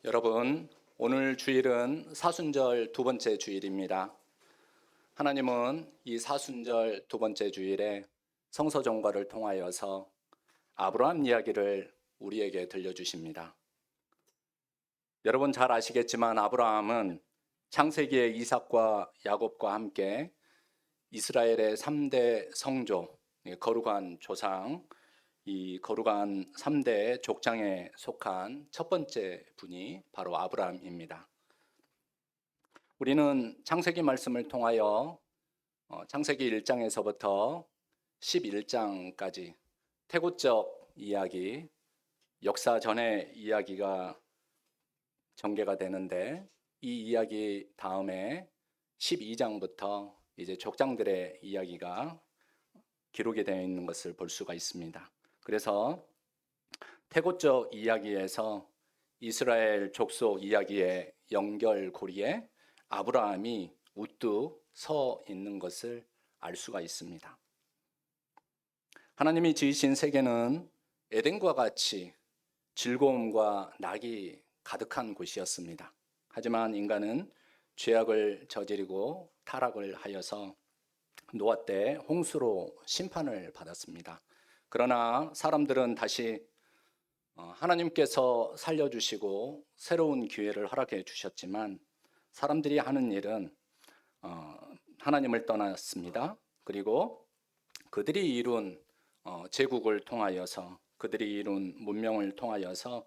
여러분, 오늘 주일은 사순절 두 번째 주일입니다. 하나님은 이 사순절 두 번째 주일에 성서 종과를 통하여서 아브라함 이야기를 우리에게 들려주십니다. 여러분 잘 아시겠지만 아브라함은 창세기의 이삭과 야곱과 함께 이스라엘의 3대 성조, 거룩한 조상, 이 거룩한 3대 족장에 속한 첫 번째 분이 바로 아브라함입니다. 우리는 창세기 말씀을 통하여 창세기 1장에서부터 11장까지 태고적 이야기, 역사 전의 이야기가 전개가 되는데, 이 이야기 다음에 12장부터 이제 족장들의 이야기가 기록이 되어 있는 것을 볼 수가 있습니다. 그래서 태고적 이야기에서 이스라엘 족속 이야기의 연결고리에 아브라함이 우뚝 서 있는 것을 알 수가 있습니다. 하나님이 지으신 세계는 에덴과 같이 즐거움과 낙이 가득한 곳이었습니다. 하지만 인간은 죄악을 저지르고 타락을 하여서 노아 때 홍수로 심판을 받았습니다. 그러나 사람들은 다시 하나님께서 살려주시고 새로운 기회를 허락해 주셨지만 사람들이 하는 일은 하나님을 떠났습니다. 그리고 그들이 이룬 제국을 통하여서, 그들이 이룬 문명을 통하여서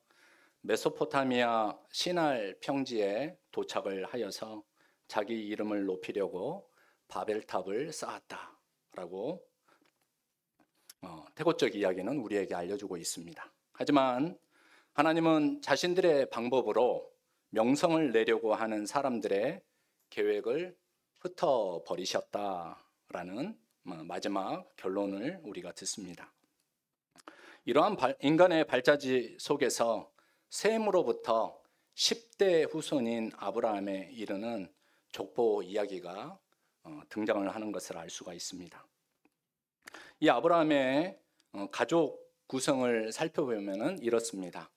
메소포타미아 시날 평지에 도착을 하여서 자기 이름을 높이려고 바벨탑을 쌓았다라고 태고적 이야기는 우리에게 알려주고 있습니다. 하지만 하나님은 자신들의 방법으로 명성을 내려고 하는 사람들의 계획을 흩어버리셨다라는 마지막 결론을 우리가 듣습니다. 이러한 인간의 발자취 속에서 셈으로부터 10대 후손인 아브라함에 이르는 족보 이야기가 등장을 하는 것을 알 수가 있습니다. 이 아브라함의 가족 구성을 살펴보면 이렇습니다.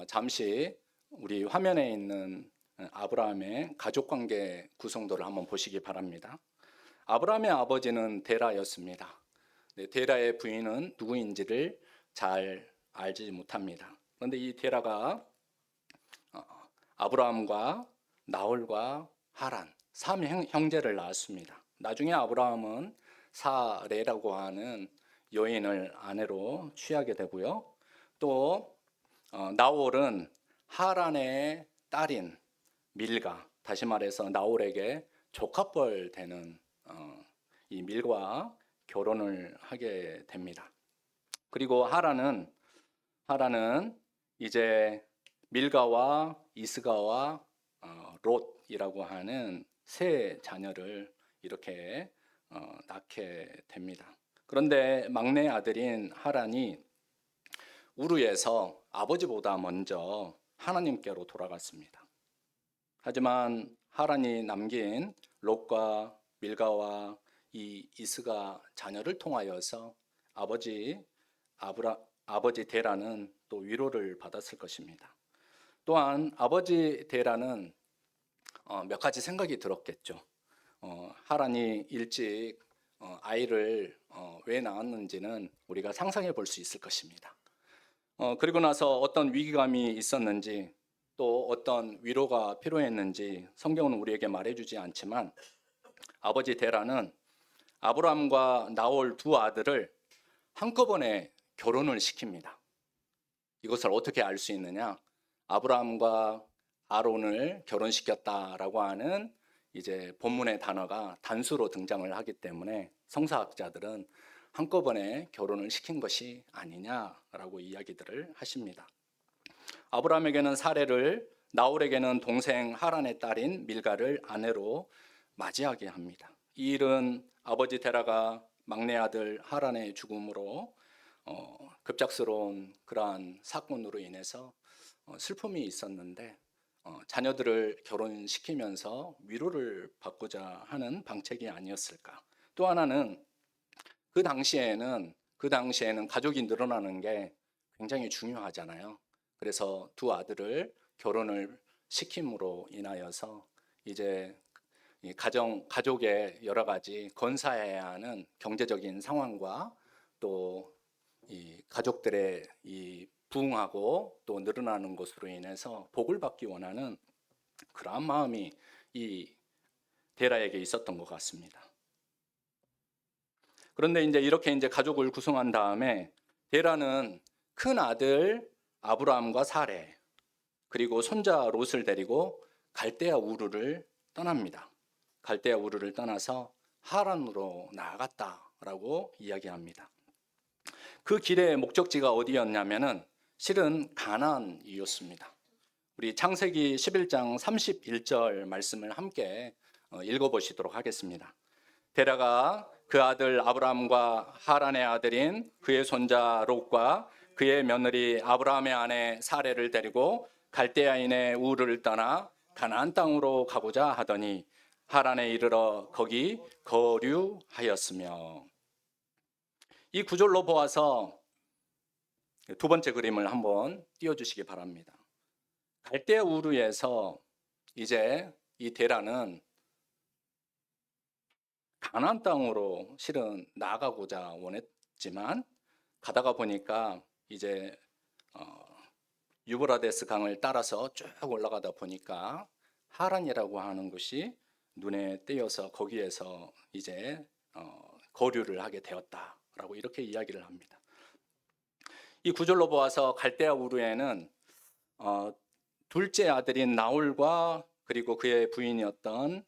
잠시 우리 화면에 있는 아브라함의 가족관계 구성도를 한번 보시기 바랍니다. 아브라함의 아버지는 데라였습니다. 데라의 부인은 누구인지를 잘 알지 못합니다. 그런데 이 데라가 아브라함과 나홀과 하란 3형제를 낳았습니다. 나중에 아브라함은 사레라고 하는 여인을 아내로 취하게 되고요. 또 나홀은 하란의 딸인 밀가, 다시 말해서 나홀에게 조카뻘 되는 이 밀과 결혼을 하게 됩니다. 그리고 하란은 이제 밀가와 이스가와 롯이라고 하는 세 자녀를 이렇게 낳게 됩니다. 그런데 막내 아들인 하란이 우르에서 아버지보다 먼저 하나님께로 돌아갔습니다. 하지만 하란이 남긴 롯과 밀가와 이 이스가 자녀를 통하여서 아버지 데라는 또 위로를 받았을 것입니다. 또한 아버지 데라는 몇 가지 생각이 들었겠죠. 하란이 일찍 아이를 왜 낳았는지는 우리가 상상해 볼 수 있을 것입니다. 그리고 나서 어떤 위기감이 있었는지, 또 어떤 위로가 필요했는지 성경은 우리에게 말해주지 않지만 아버지 데라는 아브라함과 나홀 두 아들을 한꺼번에 결혼을 시킵니다. 이것을 어떻게 알 수 있느냐? 아브라함과 아론을 결혼시켰다라고 하는 이제 본문의 단어가 단수로 등장을 하기 때문에 성사학자들은 한꺼번에 결혼을 시킨 것이 아니냐라고 이야기들을 하십니다. 아브라함에게는 사레를, 나홀에게는 동생 하란의 딸인 밀가를 아내로 맞이하게 합니다. 이 일은 아버지 데라가 막내 아들 하란의 죽음으로 급작스러운 그러한 사건으로 인해서 슬픔이 있었는데 자녀들을 결혼시키면서 위로를 받고자 하는 방책이 아니었을까. 또 하나는 그 당시에는 가족이 늘어나는 게 굉장히 중요하잖아요. 그래서 두 아들을 결혼을 시킴으로 인하여서 이제 이 가족의 여러 가지 건사해야 하는 경제적인 상황과 또 이 가족들의 이 부흥하고 또 늘어나는 것으로 인해서 복을 받기 원하는 그러한 마음이 이 데라에게 있었던 것 같습니다. 그런데 이렇게 가족을 구성한 다음에 데라는 큰 아들 아브라함과 사레 그리고 손자 롯을 데리고 갈대아 우르를 떠납니다. 갈대아 우르를 떠나서 하란으로 나아갔다라고 이야기합니다. 그 길의 목적지가 어디였냐면은 실은 가나안이었습니다. 우리 창세기 11장 31절 말씀을 함께 읽어보시도록 하겠습니다. 데라가 그 아들 아브라함과 하란의 아들인 그의 손자 롯과 그의 며느리 아브라함의 아내 사레를 데리고 갈대아인의 우르를 떠나 가나안 땅으로 가고자 하더니 하란에 이르러 거기 거류하였으며. 이 구절로 보아서 두 번째 그림을 한번 띄워주시기 바랍니다. 갈대아 우르에서 이제 이 데라는 가나안 땅으로 실은 나가고자 원했지만 가다가 보니까 이제 유브라데스 강을 따라서 쭉 올라가다 보니까 하란이라고 하는 곳이 눈에 띄어서 거기에서 이제 거류를 하게 되었다라고 이렇게 이야기를 합니다. 이 구절로 보아서 갈대아 우르에는 둘째 아들인 나홀과 그리고 그의 부인이었던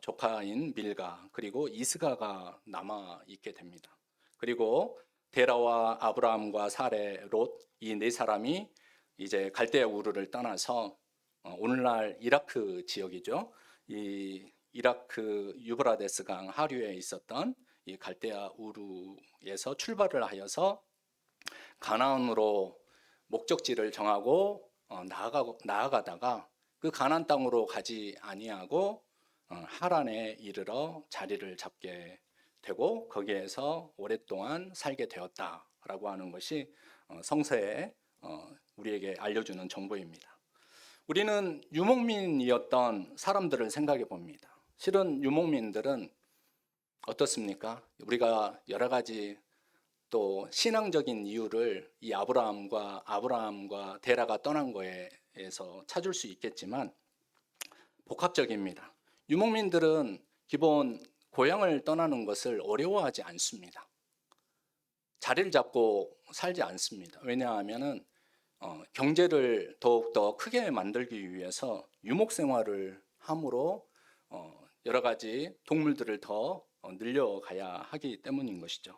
조카인 밀가 그리고 이스가가 남아 있게 됩니다. 그리고 데라와 아브라함과 사레, 롯 이 네 사람이 이제 갈대아 우르를 떠나서 오늘날 이라크 지역이죠. 이 이라크 유브라데스 강 하류에 있었던 이 갈대아 우르에서 출발을 하여서 가나안으로 목적지를 정하고 나아가다가 그 가나안 땅으로 가지 아니하고 하란에 이르러 자리를 잡게 되고 거기에서 오랫동안 살게 되었다라고 하는 것이 성서에 우리에게 알려주는 정보입니다. 우리는 유목민이었던 사람들을 생각해 봅니다. 실은 유목민들은 어떻습니까? 우리가 여러 가지 또 신앙적인 이유를 이 아브라함과 데라가 떠난 거에서 찾을 수 있겠지만 복합적입니다. 유목민들은 기본 고향을 떠나는 것을 어려워하지 않습니다. 자리를 잡고 살지 않습니다. 왜냐하면은 경제를 더욱더 크게 만들기 위해서 유목 생활을 함으로 여러 가지 동물들을 더 늘려가야 하기 때문인 것이죠.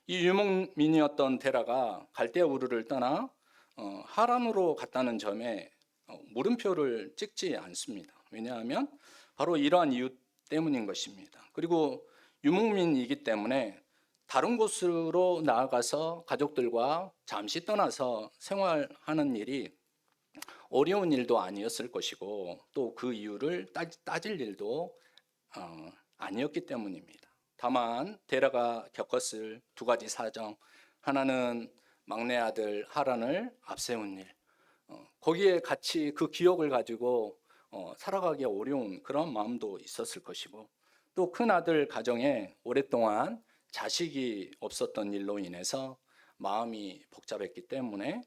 이 유목민이었던 데라가 갈대아 우르를 떠나 하란으로 갔다는 점에 물음표를 찍지 않습니다. 왜냐하면 바로 이러한 이유 때문인 것입니다. 그리고 유목민이기 때문에 다른 곳으로 나아가서 가족들과 잠시 떠나서 생활하는 일이 어려운 일도 아니었을 것이고 또 그 이유를 따질 일도 아니었기 때문입니다. 다만 데라가 겪었을 두 가지 사정, 하나는 막내 아들 하란을 앞세운 일, 거기에 같이 그 기억을 가지고 살아가기 어려운 그런 마음도 있었을 것이고 또 큰 아들 가정에 오랫동안 자식이 없었던 일로 인해서 마음이 복잡했기 때문에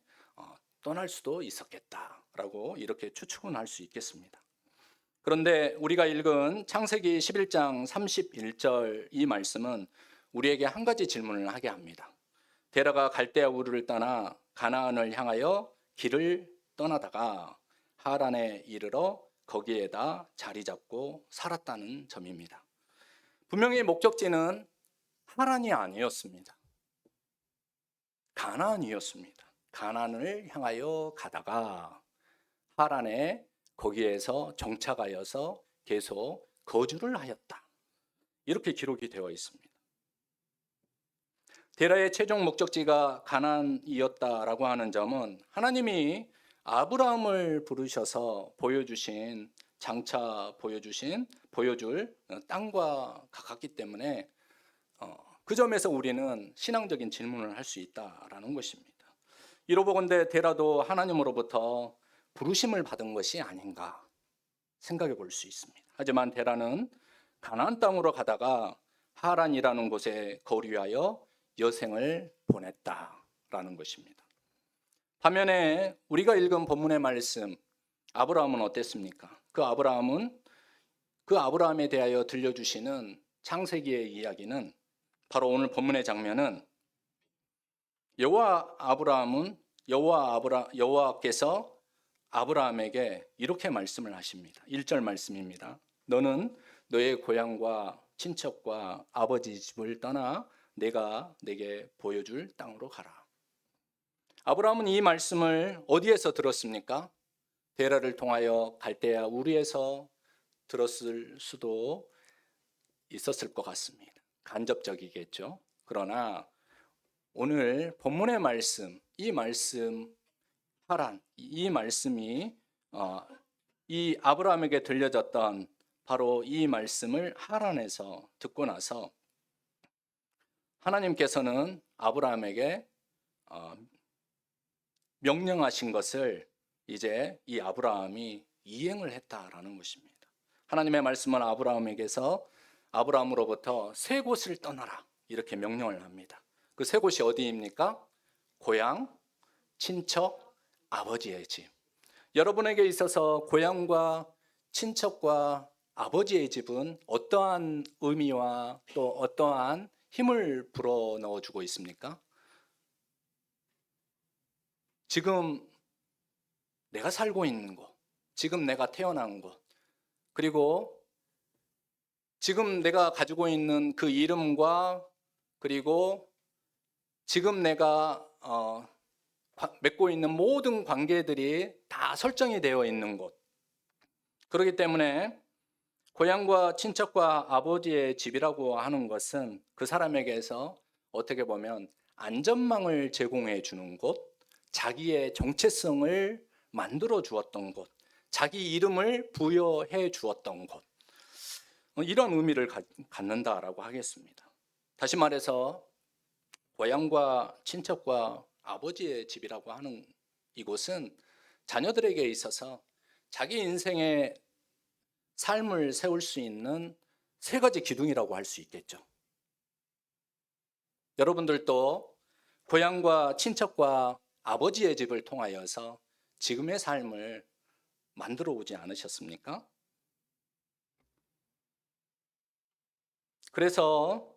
떠날 수도 있었겠다라고 이렇게 추측은 할 수 있겠습니다. 그런데 우리가 읽은 창세기 11장 31절 이 말씀은 우리에게 한 가지 질문을 하게 합니다. 데라가 갈대아 우르를 떠나 가나안을 향하여 길을 떠나다가 하란에 이르러 거기에다 자리 잡고 살았다는 점입니다. 분명히 목적지는 하란이 아니었습니다. 가나안이었습니다. 가나안을 향하여 가다가 하란에 거기에서 정착하여서 계속 거주를 하였다. 이렇게 기록이 되어 있습니다. 데라의 최종 목적지가 가나안이었다라고 하는 점은 하나님이 아브라함을 부르셔서 보여줄 땅과 가깝기 때문에 그 점에서 우리는 신앙적인 질문을 할 수 있다라는 것입니다. 이로보건대 데라도 하나님으로부터 부르심을 받은 것이 아닌가 생각해 볼 수 있습니다. 하지만 데라는 가나안 땅으로 가다가 하란이라는 곳에 거류하여 여생을 보냈다라는 것입니다. 반면에 우리가 읽은 본문의 말씀, 아브라함은 어땠습니까? 그 아브라함에 대하여 들려주시는 창세기의 이야기는 바로 오늘 본문의 장면은 여호와께서 아브라함에게 이렇게 말씀을 하십니다. 1절 말씀입니다. 너는 너의 고향과 친척과 아버지 집을 떠나 내가 내게 보여줄 땅으로 가라. 아브라함은 이 말씀을 어디에서 들었습니까? 데라를 통하여 갈대아 우르에서 들었을 수도 있었을 것 같습니다. 간접적이겠죠. 그러나 오늘 본문의 말씀, 이 말씀이 이 아브라함에게 들려졌던 바로 이 말씀을 하란에서 듣고 나서 하나님께서는 아브라함에게 명령하신 것을 이제 이 아브라함이 이행을 했다라는 것입니다. 하나님의 말씀은 아브라함으로부터 세 곳을 떠나라 이렇게 명령을 합니다. 그 세 곳이 어디입니까? 고향, 친척, 아버지의 집. 여러분에게 있어서 고향과 친척과 아버지의 집은 어떠한 의미와 또 어떠한 힘을 불어넣어 주고 있습니까? 지금 내가 살고 있는 곳, 지금 내가 태어난 곳, 그리고 지금 내가 가지고 있는 그 이름과 그리고 지금 내가 맺고 있는 모든 관계들이 다 설정이 되어 있는 곳. 그렇기 때문에 고향과 친척과 아버지의 집이라고 하는 것은 그 사람에게서 어떻게 보면 안전망을 제공해 주는 곳, 자기의 정체성을 만들어 주었던 곳, 자기 이름을 부여해 주었던 곳, 이런 의미를 갖는다라고 하겠습니다. 다시 말해서 고향과 친척과 아버지의 집이라고 하는 이곳은 자녀들에게 있어서 자기 인생의 삶을 세울 수 있는 세 가지 기둥이라고 할 수 있겠죠. 여러분들도 고향과 친척과 아버지의 집을 통하여서 지금의 삶을 만들어 오지 않으셨습니까? 그래서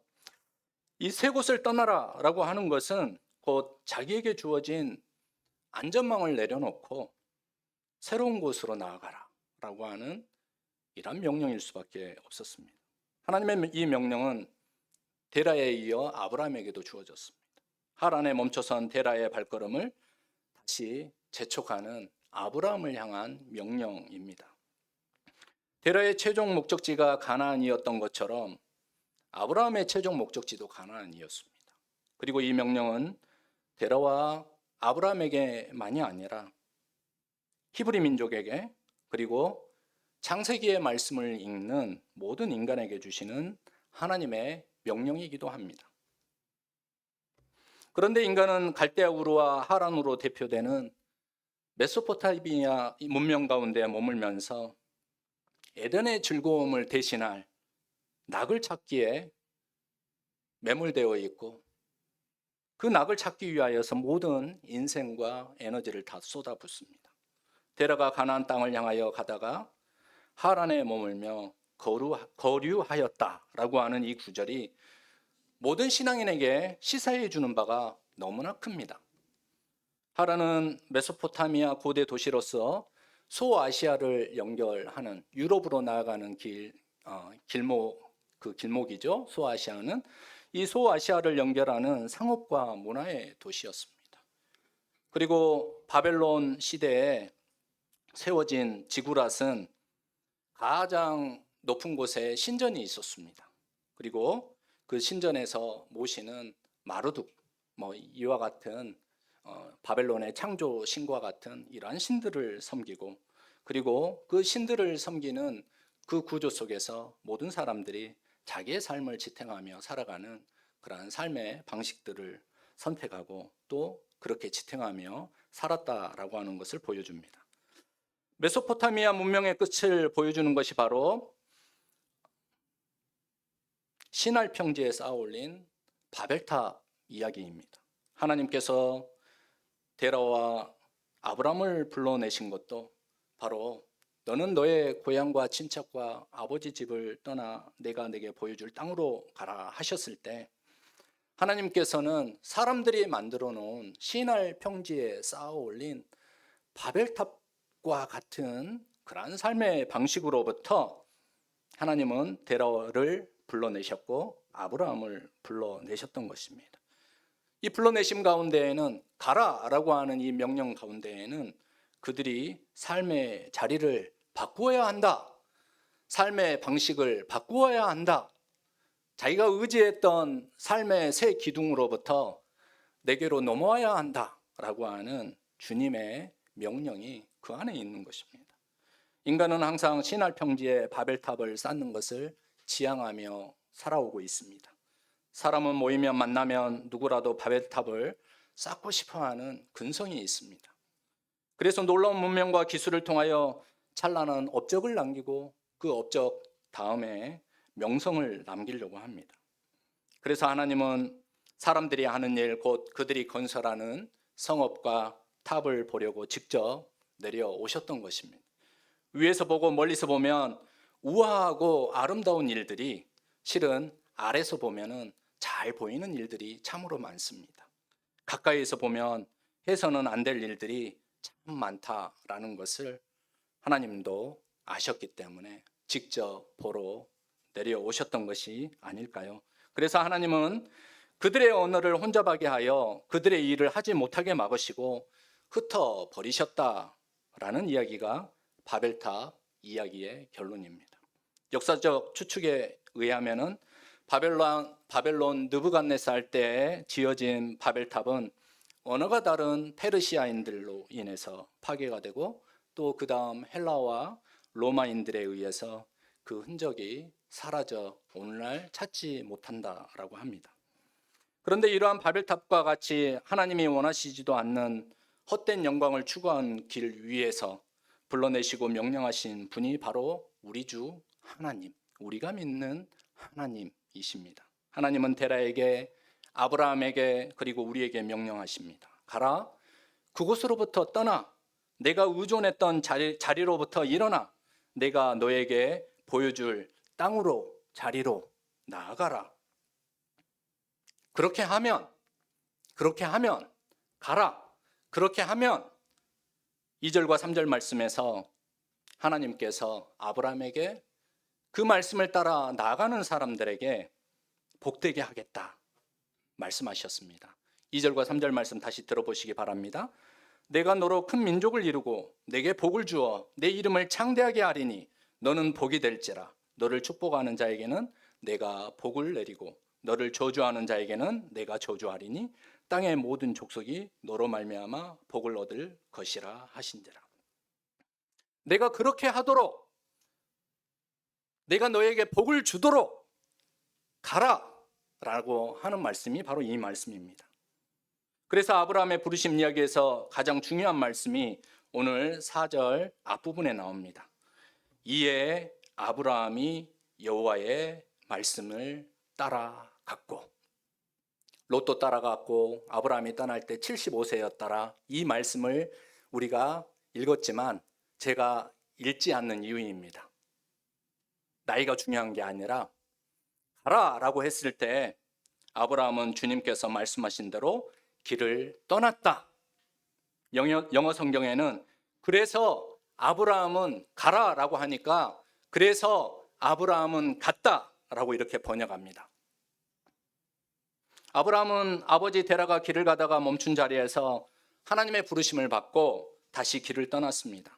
이 세 곳을 떠나라 라고 하는 것은 곧 자기에게 주어진 안전망을 내려놓고 새로운 곳으로 나아가라 라고 하는 이런 명령일 수밖에 없었습니다. 하나님의 이 명령은 데라에 이어 아브라함에게도 주어졌습니다. 하란에 멈춰선 데라의 발걸음을 다시 재촉하는 아브라함을 향한 명령입니다. 데라의 최종 목적지가 가나안이었던 것처럼 아브라함의 최종 목적지도 가나안이었습니다. 그리고 이 명령은 데라와 아브라함에게만이 아니라 히브리 민족에게 그리고 창세기의 말씀을 읽는 모든 인간에게 주시는 하나님의 명령이기도 합니다. 그런데 인간은 갈대아 우르와 하란으로 대표되는 메소포타미아 문명 가운데 머물면서 에덴의 즐거움을 대신할 낙을 찾기에 매몰되어 있고 그 낙을 찾기 위하여서 모든 인생과 에너지를 다 쏟아붓습니다. 데라가 가나안 땅을 향하여 가다가 하란에 머물며 거류하였다라고 하는 이 구절이 모든 신앙인에게 시사해 주는 바가 너무나 큽니다. 하란은 메소포타미아 고대 도시로서 소아시아를 연결하는 유럽으로 나아가는 길목이죠. 소아시아는 이 소아시아를 연결하는 상업과 문화의 도시였습니다. 그리고 바벨론 시대에 세워진 지구랏은 가장 높은 곳에 신전이 있었습니다. 그리고 그 신전에서 모시는 마르둑, 이와 같은 바벨론의 창조 신과 같은 이러한 신들을 섬기고 그리고 그 신들을 섬기는 그 구조 속에서 모든 사람들이 자기의 삶을 지탱하며 살아가는 그러한 삶의 방식들을 선택하고 또 그렇게 지탱하며 살았다라고 하는 것을 보여줍니다. 메소포타미아 문명의 끝을 보여주는 것이 바로 시날 평지에 쌓아 올린 바벨탑 이야기입니다. 하나님께서 데라와 아브람을 불러내신 것도 바로 너는 너의 고향과 친척과 아버지 집을 떠나 내가 내게 보여줄 땅으로 가라 하셨을 때, 하나님께서는 사람들이 만들어 놓은 시날 평지에 쌓아 올린 바벨탑과 같은 그러한 삶의 방식으로부터 하나님은 데라를 불러내셨고 아브라함을 불러내셨던 것입니다. 이 불러내심 가운데에는 가라라고 하는 이 명령 가운데에는 그들이 삶의 자리를 바꾸어야 한다, 삶의 방식을 바꾸어야 한다, 자기가 의지했던 삶의 새 기둥으로부터 내게로 넘어와야 한다라고 하는 주님의 명령이 그 안에 있는 것입니다. 인간은 항상 시날 평지에 바벨탑을 쌓는 것을 지향하며 살아오고 있습니다. 사람은 모이면 만나면 누구라도 바벨탑을 쌓고 싶어하는 근성이 있습니다. 그래서 놀라운 문명과 기술을 통하여 찬란한 업적을 남기고 그 업적 다음에 명성을 남기려고 합니다. 그래서 하나님은 사람들이 하는 일, 곧 그들이 건설하는 성읍과 탑을 보려고 직접 내려오셨던 것입니다. 위에서 보고 멀리서 보면 우아하고 아름다운 일들이 실은 아래서 보면은 잘 보이는 일들이 참으로 많습니다. 가까이에서 보면 해서는 안 될 일들이 참 많다라는 것을 하나님도 아셨기 때문에 직접 보러 내려오셨던 것이 아닐까요? 그래서 하나님은 그들의 언어를 혼잡하게 하여 그들의 일을 하지 못하게 막으시고 흩어버리셨다라는 이야기가 바벨탑 이야기의 결론입니다. 역사적 추측에 의하면은 바벨론 느부갓네살 때에 지어진 바벨탑은 언어가 다른 페르시아인들로 인해서 파괴가 되고 또 그 다음 헬라와 로마인들에 의해서 그 흔적이 사라져 오늘날 찾지 못한다라고 합니다. 그런데 이러한 바벨탑과 같이 하나님이 원하시지도 않는 헛된 영광을 추구한 길 위에서 불러내시고 명령하신 분이 바로 우리 주 하나님, 우리가 믿는 하나님이십니다. 하나님은 데라에게, 아브라함에게, 그리고 우리에게 명령하십니다. 가라, 그곳으로부터 떠나, 내가 의존했던 자리로부터 일어나 내가 너에게 보여줄 땅으로, 자리로 나아가라. 그렇게 하면 가라. 그렇게 하면 2절과 3절 말씀에서 하나님께서 아브라함에게 그 말씀을 따라 나아가는 사람들에게 복되게 하겠다 말씀하셨습니다. 2절과 3절 말씀 다시 들어보시기 바랍니다. 내가 너로 큰 민족을 이루고 내게 복을 주어 내 이름을 창대하게 하리니 너는 복이 될지라. 너를 축복하는 자에게는 내가 복을 내리고 너를 저주하는 자에게는 내가 저주하리니 땅의 모든 족속이 너로 말미암아 복을 얻을 것이라 하신지라. 내가 그렇게 하도록, 내가 너에게 복을 주도록 가라 라고 하는 말씀이 바로 이 말씀입니다. 그래서 아브라함의 부르심 이야기에서 가장 중요한 말씀이 오늘 4절 앞부분에 나옵니다. 이에 아브라함이 여호와의 말씀을 따라갔고, 롯도 따라갔고 아브라함이 떠날 때 75세였더라. 이 말씀을 우리가 읽었지만 제가 읽지 않는 이유입니다. 나이가 중요한 게 아니라 가라라고 했을 때 아브라함은 주님께서 말씀하신 대로 길을 떠났다. 영어 성경에는 그래서 아브라함은 가라라고 하니까 그래서 아브라함은 갔다라고 이렇게 번역합니다. 아브라함은 아버지 데라가 길을 가다가 멈춘 자리에서 하나님의 부르심을 받고 다시 길을 떠났습니다.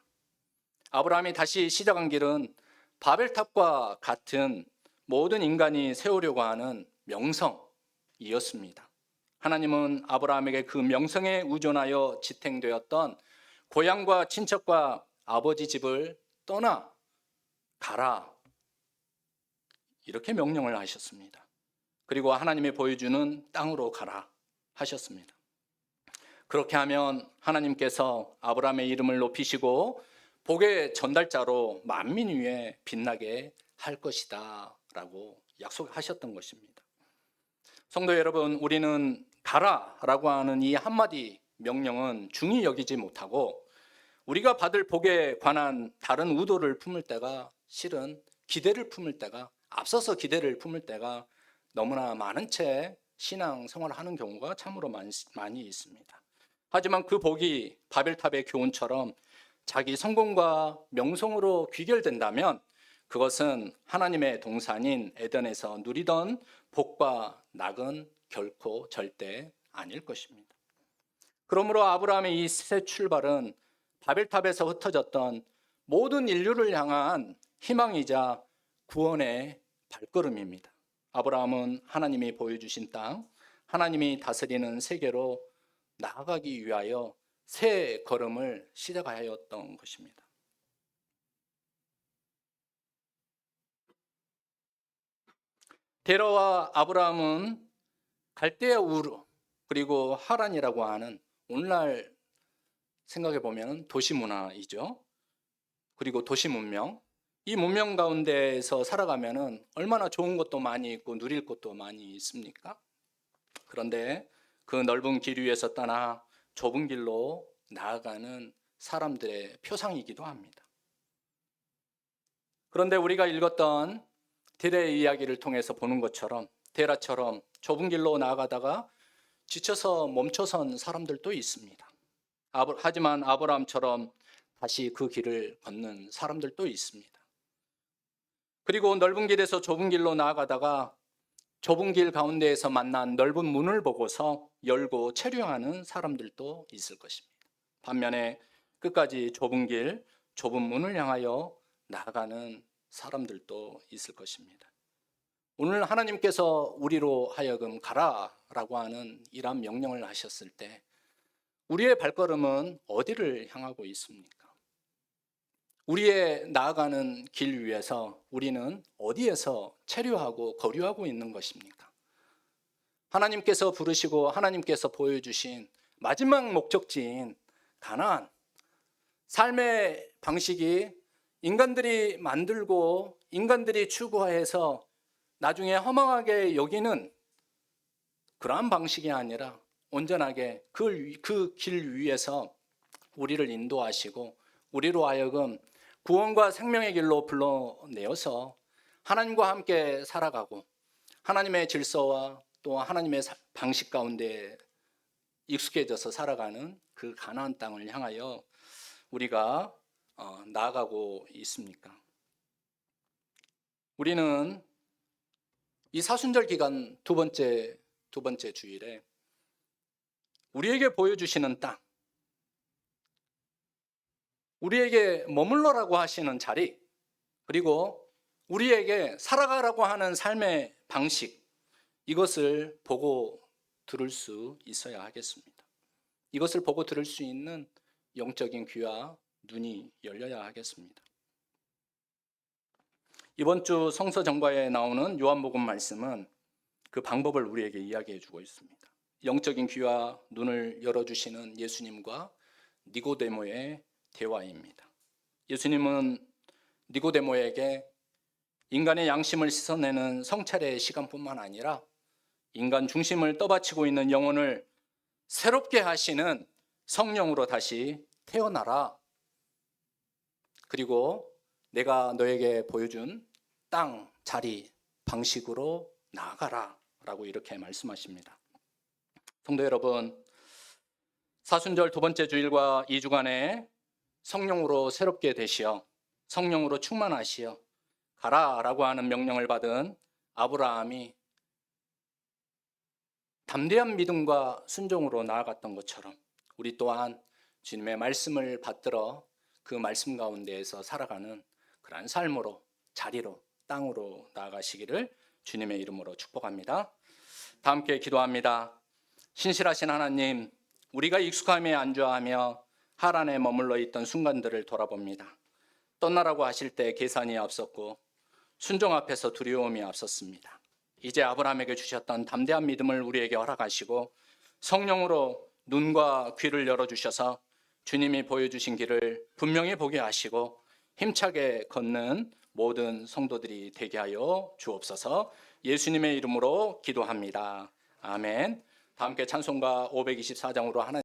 아브라함이 다시 시작한 길은 바벨탑과 같은 모든 인간이 세우려고 하는 명성이었습니다. 하나님은 아브라함에게 그 명성에 의존하여 지탱되었던 고향과 친척과 아버지 집을 떠나 가라 이렇게 명령을 하셨습니다. 그리고 하나님이 보여주는 땅으로 가라 하셨습니다. 그렇게 하면 하나님께서 아브라함의 이름을 높이시고 복의 전달자로 만민 위에 빛나게 할 것이다 라고 약속하셨던 것입니다. 성도 여러분, 우리는 가라라고 하는 이 한마디 명령은 중히 여기지 못하고 우리가 받을 복에 관한 다른 의도를 품을 때가 실은 기대를 품을 때가 앞서서 기대를 품을 때가 너무나 많은 채 신앙생활을 하는 경우가 참으로 많이 있습니다. 하지만 그 복이 바벨탑의 교훈처럼 자기 성공과 명성으로 귀결된다면 그것은 하나님의 동산인 에덴에서 누리던 복과 낙은 결코 절대 아닐 것입니다. 그러므로 아브라함의 이 새 출발은 바벨탑에서 흩어졌던 모든 인류를 향한 희망이자 구원의 발걸음입니다. 아브라함은 하나님이 보여주신 땅, 하나님이 다스리는 세계로 나아가기 위하여 새 걸음을 시작하였던 것입니다. 데라와 아브라함은 갈대아 우르 그리고 하란이라고 하는 오늘날 생각해 보면 도시 문화이죠. 그리고 도시 문명, 이 문명 가운데에서 살아가면은 얼마나 좋은 것도 많이 있고 누릴 것도 많이 있습니까? 그런데 그 넓은 길 위에서 떠나 좁은 길로 나아가는 사람들의 표상이기도 합니다. 그런데 우리가 읽었던 데라의 이야기를 통해서 보는 것처럼 데라처럼 좁은 길로 나아가다가 지쳐서 멈춰선 사람들도 있습니다. 하지만 아브라함처럼 다시 그 길을 걷는 사람들도 있습니다. 그리고 넓은 길에서 좁은 길로 나아가다가 좁은 길 가운데에서 만난 넓은 문을 보고서 열고 체류하는 사람들도 있을 것입니다. 반면에 끝까지 좁은 길, 좁은 문을 향하여 나아가는 사람들도 있을 것입니다. 오늘 하나님께서 우리로 하여금 가라라고 하는 이러한 명령을 하셨을 때 우리의 발걸음은 어디를 향하고 있습니까? 우리의 나아가는 길 위에서 우리는 어디에서 체류하고 거류하고 있는 것입니까? 하나님께서 부르시고 하나님께서 보여주신 마지막 목적지인 가나안, 삶의 방식이 인간들이 만들고 인간들이 추구해서 나중에 허망하게 여기는 그러한 방식이 아니라 온전하게 그 길 위에서 우리를 인도하시고 우리로 하여금 구원과 생명의 길로 불러내어서 하나님과 함께 살아가고 하나님의 질서와 또 하나님의 방식 가운데 익숙해져서 살아가는 그 가나안 땅을 향하여 우리가 나아가고 있습니까? 우리는 이 사순절 기간 두 번째 주일에 우리에게 보여주시는 땅, 우리에게 머물러라고 하시는 자리, 그리고 우리에게 살아가라고 하는 삶의 방식, 이것을 보고 들을 수 있어야 하겠습니다. 이것을 보고 들을 수 있는 영적인 귀와 눈이 열려야 하겠습니다. 이번 주 성서 정과에 나오는 요한복음 말씀은 그 방법을 우리에게 이야기해 주고 있습니다. 영적인 귀와 눈을 열어주시는 예수님과 니고데모의 대화입니다. 예수님은 니고데모에게 인간의 양심을 씻어내는 성찰의 시간뿐만 아니라 인간 중심을 떠받치고 있는 영혼을 새롭게 하시는 성령으로 다시 태어나라. 그리고 내가 너에게 보여준 땅, 자리, 방식으로 나아가라 라고 이렇게 말씀하십니다. 성도 여러분, 사순절 두 번째 주일과 2주간에 성령으로 새롭게 되시어 성령으로 충만하시어 가라라고 하는 명령을 받은 아브라함이 담대한 믿음과 순종으로 나아갔던 것처럼 우리 또한 주님의 말씀을 받들어 그 말씀 가운데에서 살아가는 그러한 삶으로, 자리로, 땅으로 나아가시기를 주님의 이름으로 축복합니다. 다 함께 기도합니다. 신실하신 하나님, 우리가 익숙함에 안주하며 하란에 머물러 있던 순간들을 돌아봅니다. 떠나라고 하실 때 계산이 앞섰고 순종 앞에서 두려움이 앞섰습니다. 이제 아브라함에게 주셨던 담대한 믿음을 우리에게 허락하시고 성령으로 눈과 귀를 열어주셔서 주님이 보여주신 길을 분명히 보게 하시고 힘차게 걷는 모든 성도들이 되게 하여 주옵소서. 예수님의 이름으로 기도합니다. 아멘. 다 함께 찬송가 524장으로 하나님